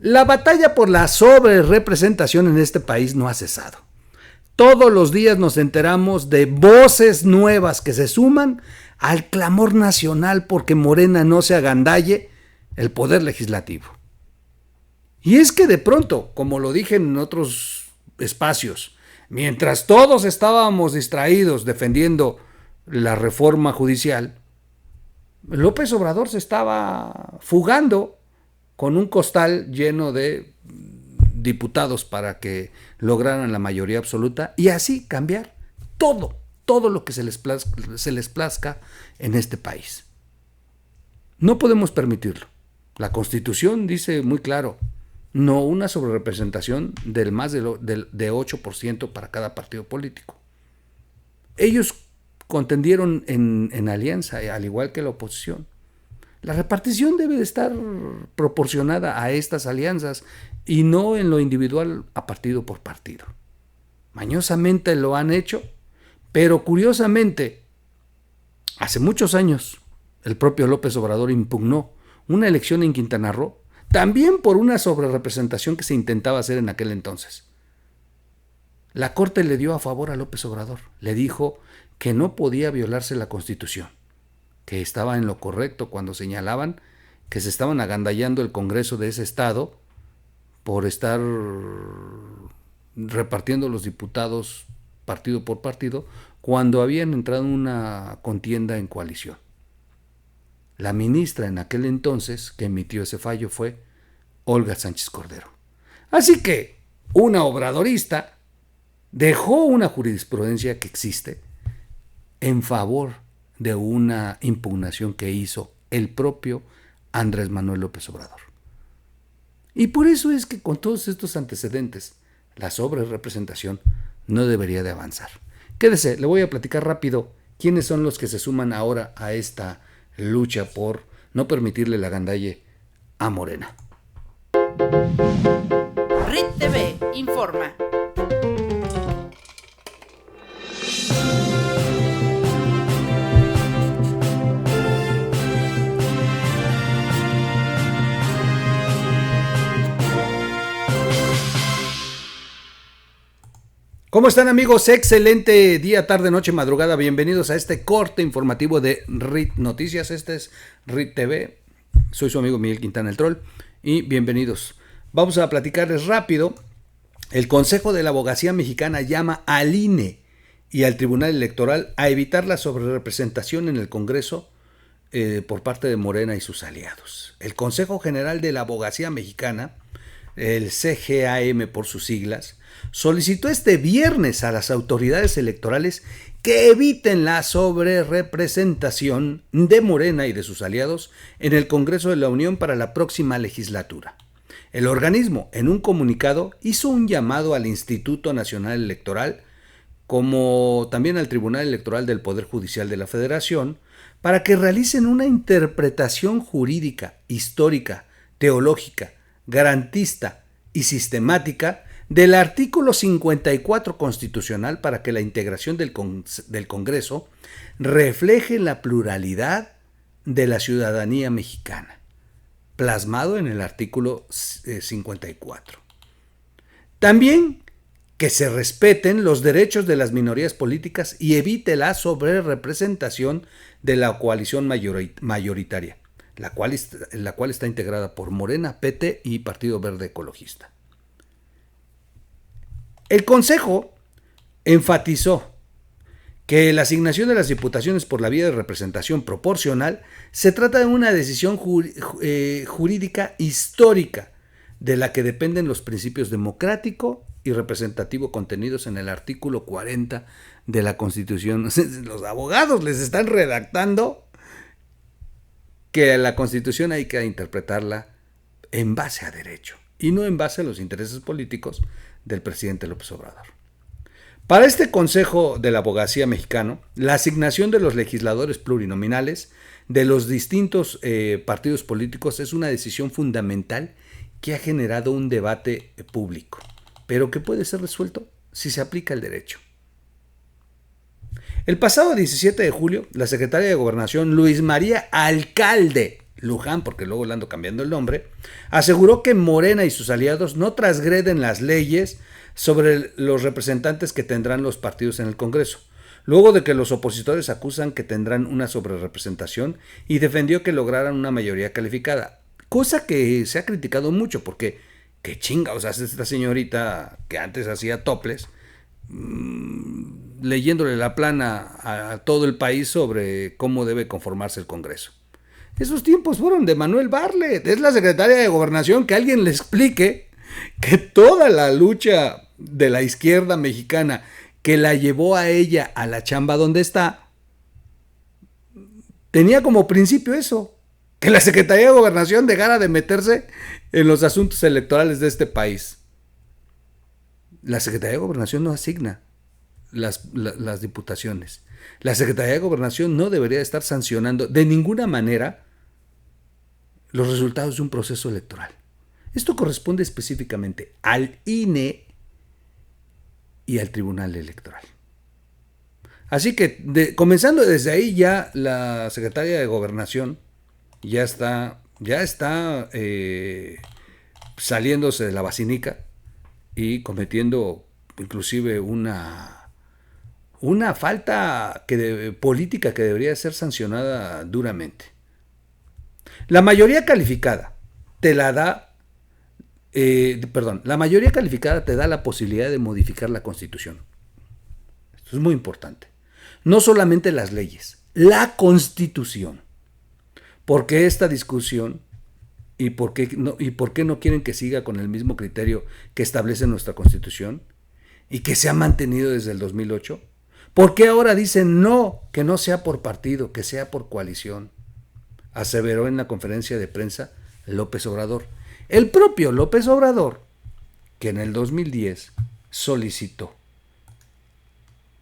La batalla por la sobrerepresentación en este país no ha cesado. Todos los días nos enteramos de voces nuevas que se suman al clamor nacional porque Morena no se agandalle el poder legislativo. Y es que de pronto, como lo dije en otros espacios, mientras todos estábamos distraídos defendiendo la reforma judicial, López Obrador se estaba fugando con un costal lleno de diputados para que lograran la mayoría absoluta y así cambiar todo lo que se les plazca en este país. No podemos permitirlo. La Constitución dice muy claro, no una sobrerepresentación del más de 8% para cada partido político. Ellos contendieron en alianza, al igual que la oposición. La repartición debe de estar proporcionada a estas alianzas y no en lo individual a partido por partido. Mañosamente lo han hecho, pero curiosamente, hace muchos años, el propio López Obrador impugnó una elección en Quintana Roo, también por una sobrerepresentación que se intentaba hacer en aquel entonces. La Corte le dio a favor a López Obrador, le dijo que no podía violarse la Constitución, que estaba en lo correcto cuando señalaban que se estaban agandallando el Congreso de ese estado por estar repartiendo los diputados partido por partido cuando habían entrado en una contienda en coalición. La ministra en aquel entonces que emitió ese fallo fue Olga Sánchez Cordero. Así que una obradorista dejó una jurisprudencia que existe en favor de una impugnación que hizo el propio Andrés Manuel López Obrador. Y por eso es que con todos estos antecedentes, la sobrerepresentación no debería de avanzar. Quédese, le voy a platicar rápido quiénes son los que se suman ahora a esta lucha por no permitirle la agandalle a Morena. RIT TV informa. ¿Cómo están, amigos? Excelente día, tarde, noche, madrugada. Bienvenidos a este corte informativo de RIT Noticias. Este es RIT TV. Soy su amigo Miguel Quintana el Troll y bienvenidos. Vamos a platicarles rápido. El Consejo de la Abogacía Mexicana llama al INE y al Tribunal Electoral a evitar la sobrerepresentación en el Congreso por parte de Morena y sus aliados. El Consejo General de la Abogacía Mexicana, el CGAM por sus siglas, solicitó este viernes a las autoridades electorales que eviten la sobrerepresentación de Morena y de sus aliados en el Congreso de la Unión para la próxima legislatura. El organismo, en un comunicado, hizo un llamado al Instituto Nacional Electoral, como también al Tribunal Electoral del Poder Judicial de la Federación, para que realicen una interpretación jurídica, histórica, teológica, garantista y sistemática del artículo 54 constitucional para que la integración del Congreso refleje la pluralidad de la ciudadanía mexicana, plasmado en el artículo 54. También que se respeten los derechos de las minorías políticas y evite la sobrerepresentación de la coalición mayoritaria, la cual está integrada por Morena, PT y Partido Verde Ecologista. El Consejo enfatizó que la asignación de las diputaciones por la vía de representación proporcional se trata de una decisión jurídica histórica de la que dependen los principios democrático y representativo contenidos en el artículo 40 de la Constitución. Los abogados les están redactando que la Constitución hay que interpretarla en base a derecho y no en base a los intereses políticos del presidente López Obrador. Para este Consejo de la Abogacía Mexicano, la asignación de los legisladores plurinominales de los distintos partidos políticos es una decisión fundamental que ha generado un debate público, pero que puede ser resuelto si se aplica el derecho. El pasado 17 de julio, la secretaria de Gobernación, Luis María Alcalde, Luján, porque luego le ando cambiando el nombre, aseguró que Morena y sus aliados no transgreden las leyes sobre los representantes que tendrán los partidos en el Congreso, luego de que los opositores acusan que tendrán una sobrerepresentación, y defendió que lograran una mayoría calificada, cosa que se ha criticado mucho porque qué chinga, o sea, esta señorita que antes hacía toples, leyéndole la plana a todo el país sobre cómo debe conformarse el Congreso. Esos tiempos fueron de Manuel Bartlett, es la secretaria de Gobernación. Que alguien le explique que toda la lucha de la izquierda mexicana que la llevó a ella a la chamba donde está, tenía como principio eso, que la Secretaría de Gobernación dejara de meterse en los asuntos electorales de este país. La Secretaría de Gobernación no asigna las diputaciones. La Secretaría de Gobernación no debería estar sancionando de ninguna manera los resultados de un proceso electoral. Esto corresponde específicamente al INE y al Tribunal Electoral. Así que comenzando desde ahí, ya la Secretaría de Gobernación ya está saliéndose de la basinica y cometiendo inclusive una falta política que debería ser sancionada duramente. La mayoría calificada la mayoría calificada te da la posibilidad de modificar la Constitución. Esto es muy importante. No solamente las leyes, la Constitución. ¿Por qué esta discusión? ¿Y por qué no quieren que siga con el mismo criterio que establece nuestra Constitución y que se ha mantenido desde el 2008? ¿Por qué ahora dicen no, que no sea por partido, que sea por coalición? Aseveró en la conferencia de prensa López Obrador. El propio López Obrador, que en el 2010 solicitó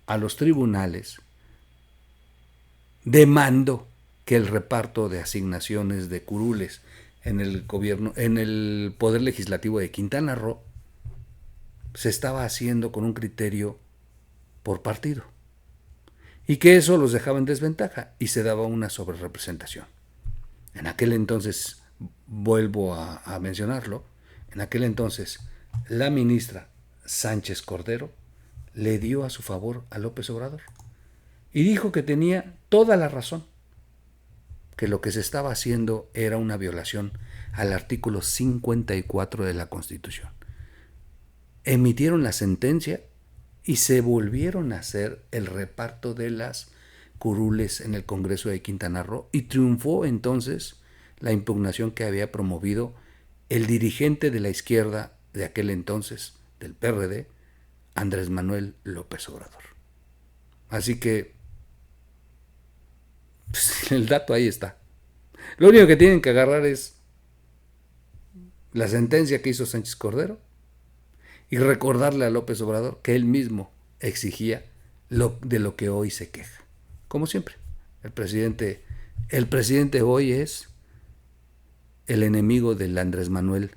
a los tribunales, demandó que el reparto de asignaciones de curules en el gobierno, en el Poder Legislativo de Quintana Roo, se estaba haciendo con un criterio por partido, y que eso los dejaba en desventaja y se daba una sobrerepresentación. En aquel entonces, vuelvo a mencionarlo, en aquel entonces la ministra Sánchez Cordero le dio a su favor a López Obrador y dijo que tenía toda la razón, que lo que se estaba haciendo era una violación al artículo 54 de la Constitución. Emitieron la sentencia y se volvieron a hacer el reparto de las curules en el Congreso de Quintana Roo, y triunfó entonces la impugnación que había promovido el dirigente de la izquierda de aquel entonces, del PRD, Andrés Manuel López Obrador. Así que pues, el dato ahí está. Lo único que tienen que agarrar es la sentencia que hizo Sánchez Cordero y recordarle a López Obrador que él mismo exigía de lo que hoy se queja. Como siempre, el presidente hoy es el enemigo del Andrés Manuel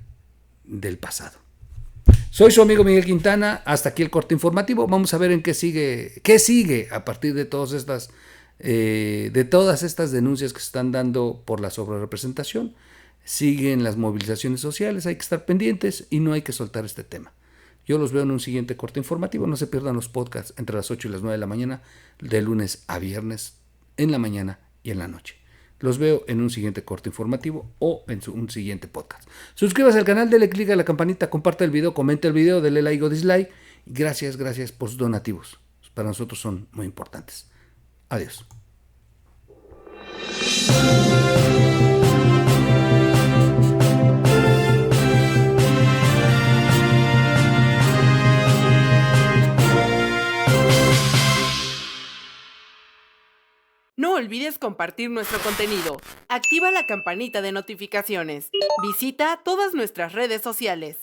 del pasado. Soy su amigo Miguel Quintana, hasta aquí el corte informativo. Vamos a ver en qué sigue a partir de todas estas denuncias que se están dando por la sobrerepresentación. Siguen las movilizaciones sociales, hay que estar pendientes y no hay que soltar este tema. Yo los veo en un siguiente corte informativo. No se pierdan los podcasts entre las 8 y las 9 de la mañana, de lunes a viernes, en la mañana y en la noche. Los veo en un siguiente corte informativo o en un siguiente podcast. Suscríbase al canal, dele click a la campanita, comparte el video, comente el video, dele like o dislike. Gracias por sus donativos. Para nosotros son muy importantes. Adiós. No olvides compartir nuestro contenido. Activa la campanita de notificaciones. Visita todas nuestras redes sociales.